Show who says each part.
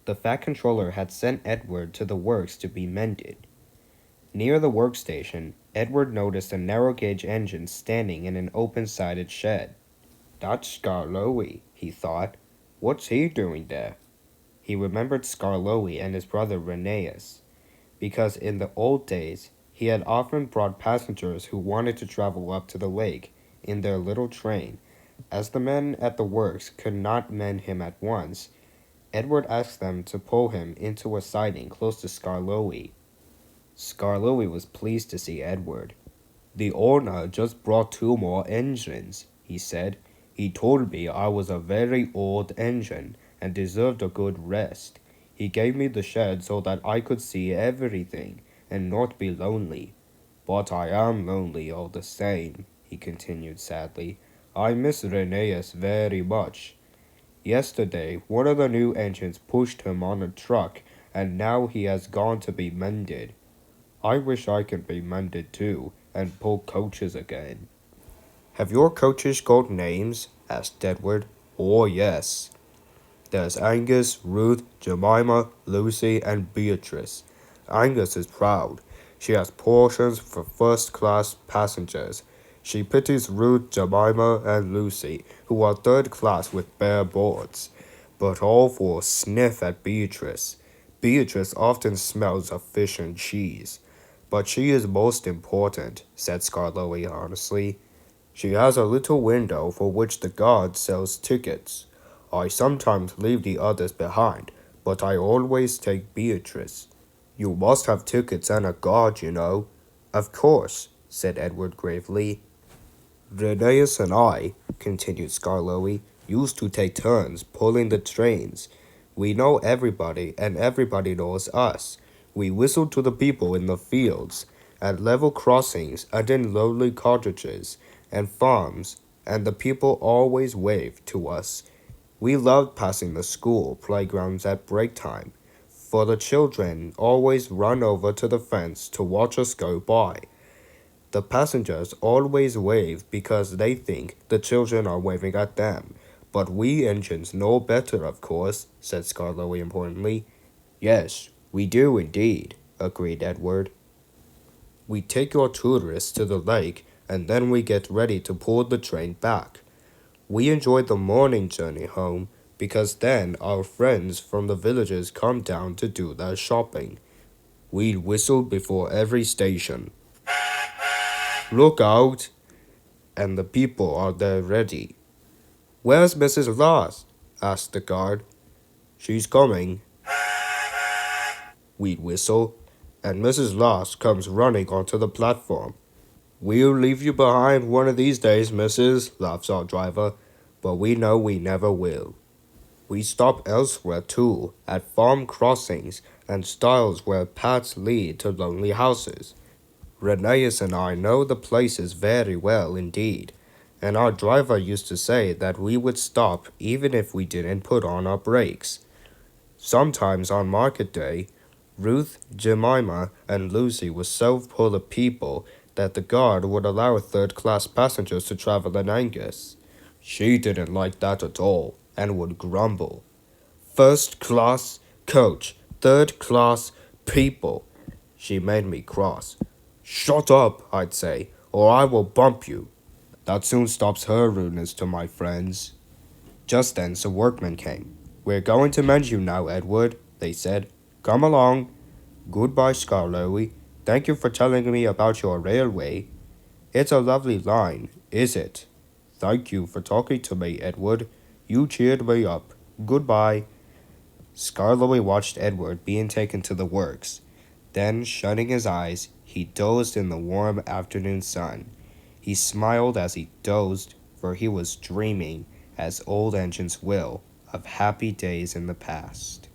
Speaker 1: The Fat Controller had sent Edward to the works to be mended. Near the workstation, Edward noticed a narrow-gauge engine standing in an open-sided shed. "That's Skarloey," he thought. "What's he doing there?" He remembered Skarloey and his brother Rheneas, because in the old days he had often brought passengers who wanted to travel up to the lake in their little train. As the men at the works could not mend him at once, Edward asked them to pull him into a siding close to Skarloey. Skarloey was pleased to see Edward. "The owner just brought 2 more engines," he said. "He told me I was a very old engine and deserved a good rest. He gave me the shed so that I could see everything and not be lonely. But I am lonely all the same," he continued sadly. "I miss Rheneas very much. Yesterday, one of the new engines pushed him on a truck, and now he has gone to be mended. I wish I could be mended too, and pull coaches again." "Have your coaches got names?" asked Edward. "Oh, yes. There's Angus, Ruth, Jemima, Lucy, and Beatrice. Angus is proud. She has portions for first-class passengers. She pities Ruth, Jemima, and Lucy, who are third class with bare boards. But all for a sniff at Beatrice. Beatrice often smells of fish and cheese. But she is most important," said Skarloey honestly. "She has a little window for which the guard sells tickets. I sometimes leave the others behind, but I always take Beatrice. You must have tickets and a guard, you know." "Of course," said Edward gravely. "Rheneas and I," continued Skarloey, "used to take turns pulling the trains. We know everybody, and everybody knows us. We whistle to the people in the fields, at level crossings, and in lonely cottages and farms, and the people always wave to us. We loved passing the school playgrounds at break time, for the children always run over to the fence to watch us go by. The passengers always wave because they think the children are waving at them. But we engines know better, of course," said Skarloey importantly. "Yes, we do indeed," agreed Edward. "We take your tourists to the lake, and then we get ready to pull the train back. We enjoy the morning journey home, because then our friends from the villages come down to do their shopping. We whistle before every station. 'Look out!' and the people are there ready." "Where's Mrs. Ross?" asked the guard. "She's coming," we'd whistle, and Mrs. Ross comes running onto the platform. "We'll leave you behind one of these days, missus," laughs our driver, "but we know we never will." We stop elsewhere too, at farm crossings and stiles where paths lead to lonely houses. Rheneas and I know the places very well indeed, and our driver used to say that we would stop even if we didn't put on our brakes. Sometimes on market day, Ruth, Jemima, and Lucy were so full of people that the guard would allow third-class passengers to travel in Angus. She didn't like that at all, and would grumble. "First-class coach, third-class people." She made me cross. "Shut up," I'd say, "or I will bump you." That soon stops her rudeness to my friends. Just then some workmen came. "We're going to mend you now, Edward," they said. "Come along." "Goodbye, Skarloey. Thank you for telling me about your railway. It's a lovely line, is it?" "Thank you for talking to me, Edward. You cheered me up. Goodbye." Skarloey watched Edward being taken to the works. Then, shutting his eyes, he dozed in the warm afternoon sun. He smiled as he dozed, for he was dreaming, as old engines will, of happy days in the past.